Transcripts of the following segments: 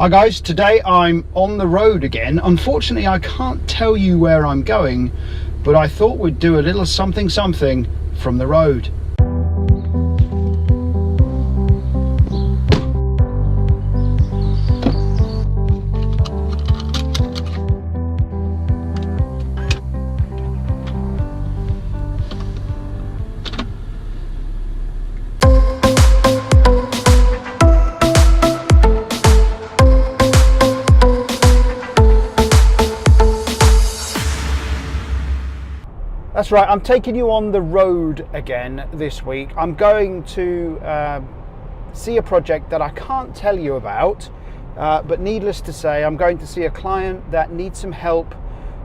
Hi guys, today I'm on the road again. Unfortunately, I can't tell you where I'm going, but I thought we'd do a little something from the road. That's right, I'm taking you on the road again this week. I'm going to see a project that I can't tell you about, but needless to say, I'm going to see a client that needs some help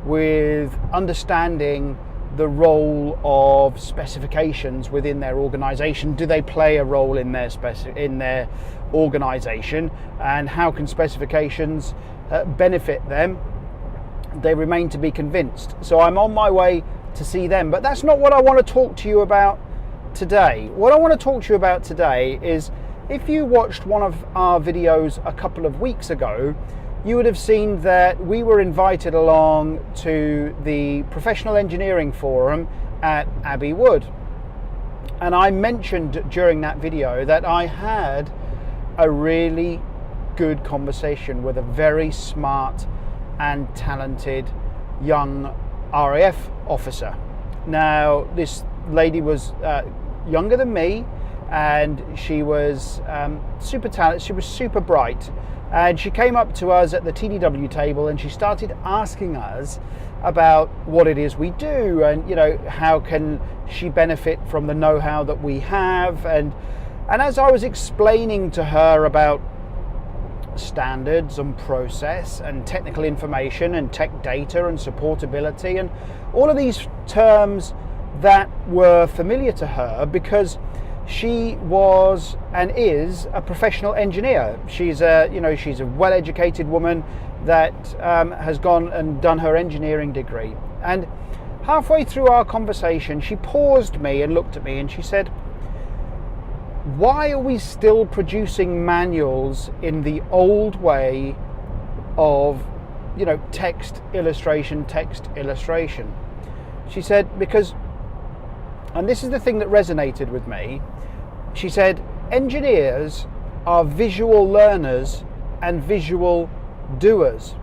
with understanding the role of specifications within their organization. Do they play a role in their organization, and how can specifications benefit them? They remain to be convinced. So I'm on my way to see them, but that's not what I want to talk to you about today. What I want to talk to you about today is, if you watched one of our videos a couple of weeks ago, you would have seen that we were invited along to the Professional Engineering Forum at Abbey Wood. And I mentioned during that video that I had a really good conversation with a very smart and talented young RAF officer. Now, this lady was younger than me, and she was super talented. She was super bright, and she came up to us at the TDW table and she started asking us about what it is we do, and how can she benefit from the know-how that we have. And as I was explaining to her about standards and process and technical information and tech data and supportability and all of these terms that were familiar to her, because she was and is a professional engineer. She's a well-educated woman that has gone and done her engineering degree. And halfway through our conversation, she paused me and looked at me and she said, "Why are we still producing manuals in the old way of, text illustration? She said, because, and this is the thing that resonated with me, she said, engineers are visual learners and visual doers.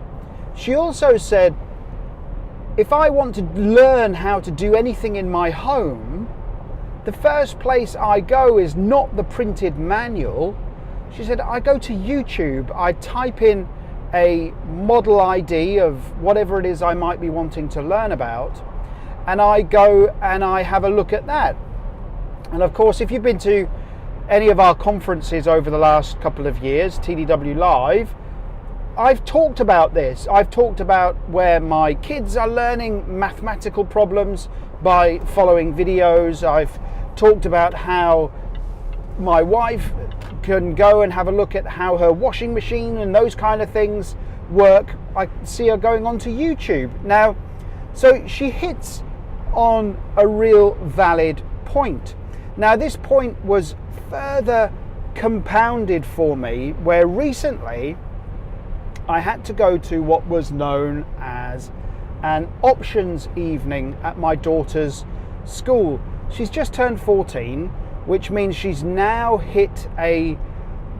She also said, if I want to learn how to do anything in my home, the first place I go is not the printed manual. She said, I go to YouTube, I type in a model ID of whatever it is I might be wanting to learn about, and I go and I have a look at that." And of course, if you've been to any of our conferences over the last couple of years, TDW Live, I've talked about this. I've talked about where my kids are learning mathematical problems by following videos. I've talked about how my wife can go and have a look at how her washing machine and those kind of things work. I see her going onto YouTube. Now, so she hits on a real valid point. Now, this point was further compounded for me where recently I had to go to what was known as an options evening at my daughter's school. She's just turned 14, which means she's now hit a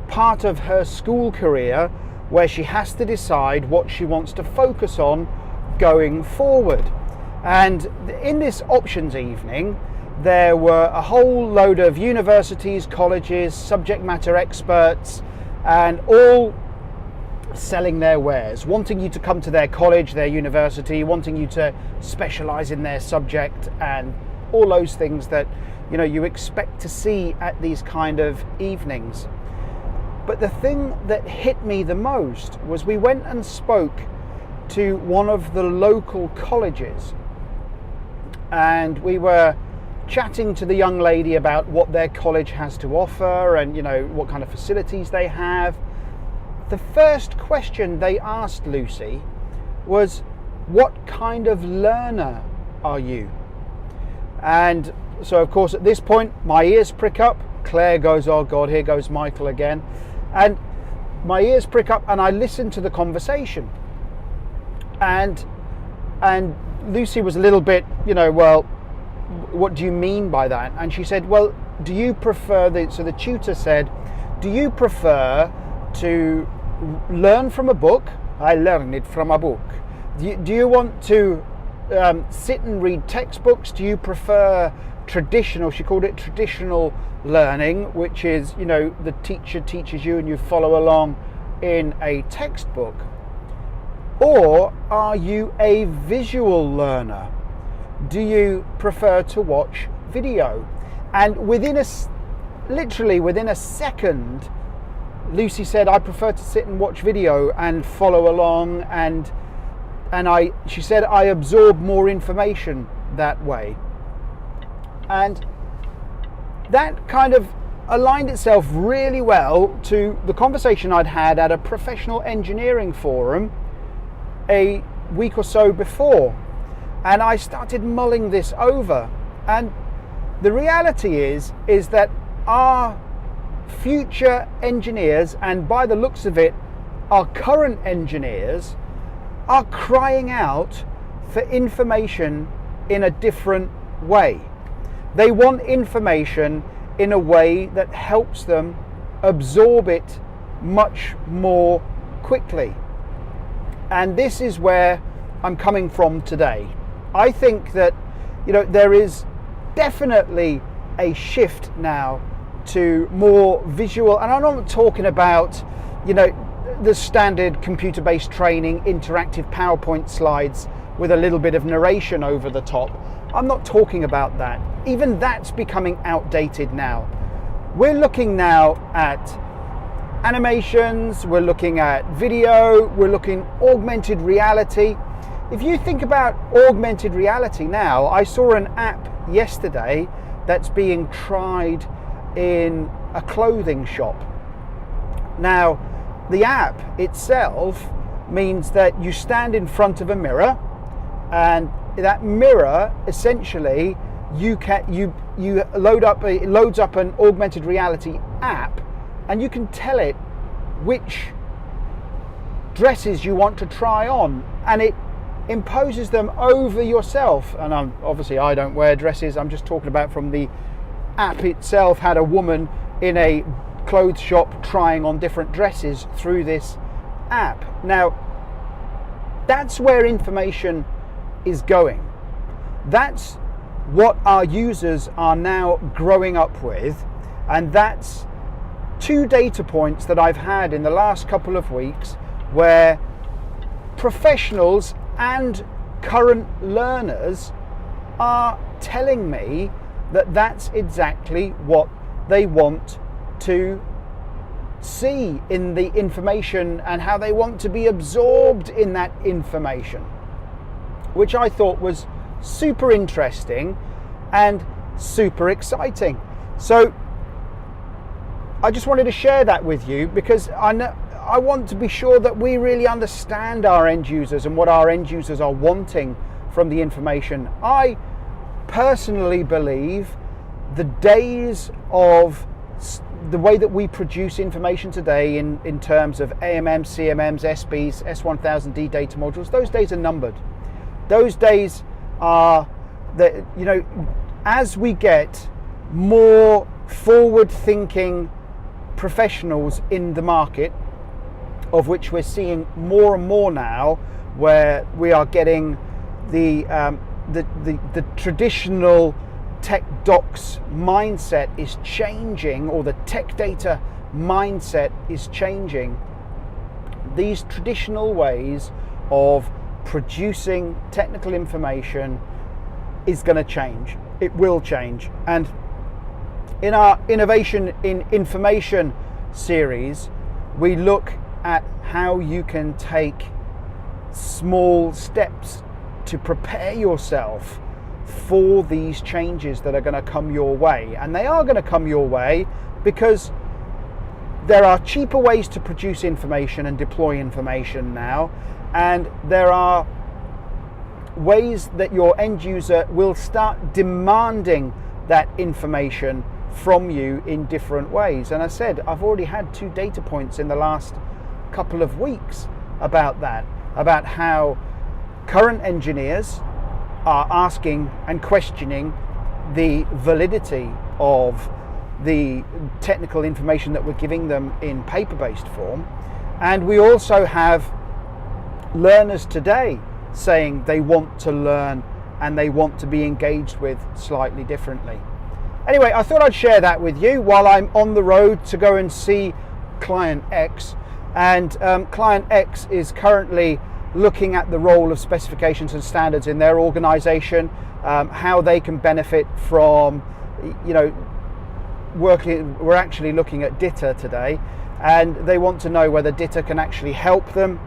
part of her school career where she has to decide what she wants to focus on going forward. And in this options evening, there were a whole load of universities, colleges, subject matter experts, and all selling their wares, wanting you to come to their college, their university, wanting you to specialize in their subject, and all those things that you expect to see at these kind of evenings. But the thing that hit me the most was we went and spoke to one of the local colleges, and we were chatting to the young lady about what their college has to offer and what kind of facilities they have. The first question they asked Lucy was, "What kind of learner are you?" And so, of course, at this point, my ears prick up. Claire goes, "Oh God, here goes Michael again." And my ears prick up and I listen to the conversation. And Lucy was a little bit, well, what do you mean by that? And she said, well, do you prefer so the tutor said, do you prefer to learn from a book? I learned it from a book. Do you want to sit and read textbooks? Do you prefer traditional, she called it traditional learning, which is, the teacher teaches you and you follow along in a textbook? Or are you a visual learner? Do you prefer to watch video? And literally within a second, Lucy said, I prefer to sit and watch video and follow along, and she said, I absorb more information that way. And that kind of aligned itself really well to the conversation I'd had at a professional engineering forum a week or so before. And I started mulling this over. And the reality is that our future engineers, and by the looks of it, our current engineers, are crying out for information in a different way. They want information in a way that helps them absorb it much more quickly. And this is where I'm coming from today. I think that, there is definitely a shift now to more visual, and I'm not talking about, the standard computer-based training, interactive PowerPoint slides with a little bit of narration over the top. I'm not talking about that. Even that's becoming outdated now. We're looking now at animations, we're looking at video, we're looking augmented reality. If you think about augmented reality now, I saw an app yesterday that's being tried in a clothing shop. Now, the app itself means that you stand in front of a mirror, and that mirror essentially it loads up an augmented reality app, and you can tell it which dresses you want to try on, and it imposes them over yourself. And obviously I don't wear dresses, I'm just talking about from the app itself had a woman in a clothes shop trying on different dresses through this app. Now, that's where information is going. That's what our users are now growing up with, and that's 2 data points that I've had in the last couple of weeks where professionals and current learners are telling me that that's exactly what they want to see in the information and how they want to be absorbed in that information, which I thought was super interesting and super exciting. So I just wanted to share that with you, because I want to be sure that we really understand our end users and what our end users are wanting from the information. I personally believe the days of the way that we produce information today in terms of AMMs, CMMs, SBs, S1000D data modules, those days are numbered. Those days are as we get more forward-thinking professionals in the market, of which we're seeing more and more now, where we are getting the traditional tech docs mindset is changing, or the tech data mindset is changing. These traditional ways of producing technical information is going to change. It will change. And in our Innovation in Information series, we look at how you can take small steps to prepare yourself for these changes that are going to come your way. And they are going to come your way because there are cheaper ways to produce information and deploy information now, and there are ways that your end user will start demanding that information from you in different ways. And I said, I've already had 2 data points in the last couple of weeks about that, about how current engineers are asking and questioning the validity of the technical information that we're giving them in paper-based form. And we also have learners today saying they want to learn and they want to be engaged with slightly differently. Anyway, I thought I'd share that with you while I'm on the road to go and see Client X. And Client X is currently looking at the role of specifications and standards in their organization, how they can benefit from, we're actually looking at DITA today, and they want to know whether DITA can actually help them,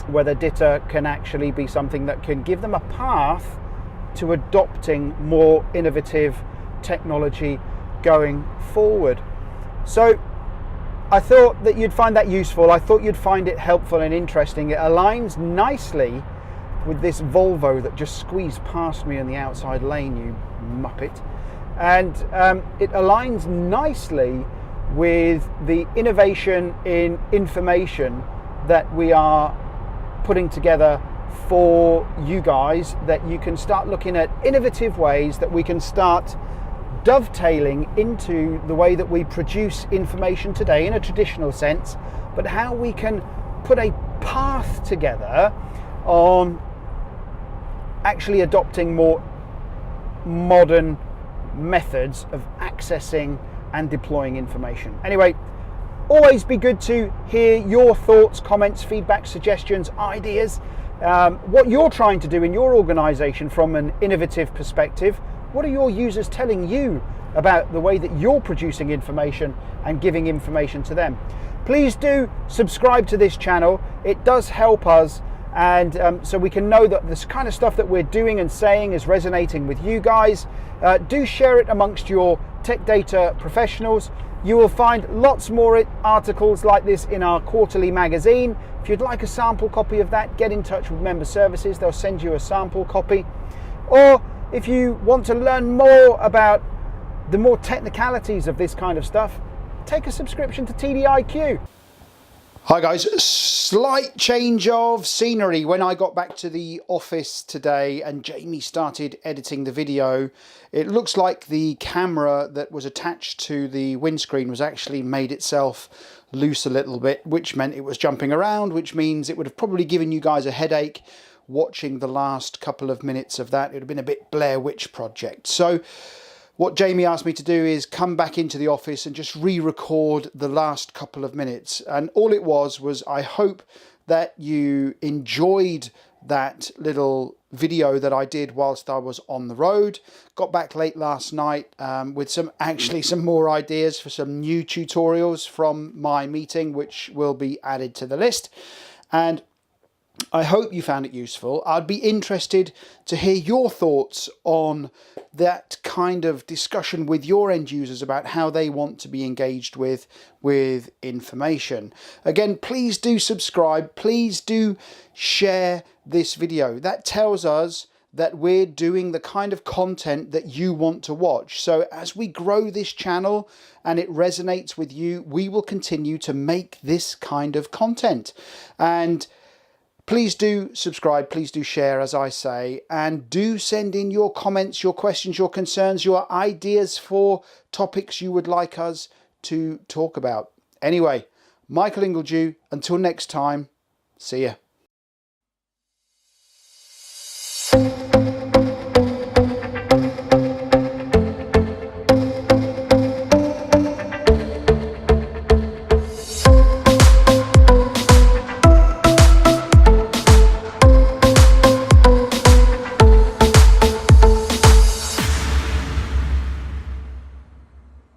whether DITA can actually be something that can give them a path to adopting more innovative technology going forward. So I thought that you'd find that useful. I thought you'd find it helpful and interesting. It aligns nicely with this Volvo that just squeezed past me in the outside lane, you muppet. And it aligns nicely with the innovation in information that we are putting together for you guys, that you can start looking at innovative ways that we can start dovetailing into the way that we produce information today in a traditional sense, but how we can put a path together on actually adopting more modern methods of accessing and deploying information. Anyway, always be good to hear your thoughts, comments, feedback, suggestions, ideas, what you're trying to do in your organization from an innovative perspective. What are your users telling you about the way that you're producing information and giving information to them? Please do subscribe to this channel. It does help us, and so we can know that this kind of stuff that we're doing and saying is resonating with you guys. Do share it amongst your tech data professionals. You will find lots more articles like this in our quarterly magazine. If you'd like a sample copy of that, get in touch with Member Services. They'll send you a sample copy. Or if you want to learn more about the more technicalities of this kind of stuff, take a subscription to TDIQ. Hi guys, slight change of scenery. When I got back to the office today and Jamie started editing the video, it looks like the camera that was attached to the windscreen was actually made itself loose a little bit, which meant it was jumping around, which means it would have probably given you guys a headache watching the last couple of minutes of that. It would have been a bit Blair Witch Project. So what Jamie asked me to do is come back into the office and just re-record the last couple of minutes. And all it was I hope that you enjoyed that little video that I did whilst I was on the road. Got back late last night with some more ideas for some new tutorials from my meeting, which will be added to the list. And I hope you found it useful. I'd be interested to hear your thoughts on that kind of discussion with your end users about how they want to be engaged with information. Again, please do subscribe. Please do share this video. That tells us that we're doing the kind of content that you want to watch. So as we grow this channel and it resonates with you, we will continue to make this kind of content. And please do subscribe, please do share, as I say, and do send in your comments, your questions, your concerns, your ideas for topics you would like us to talk about. Anyway, Michael Ingledew, until next time, see ya.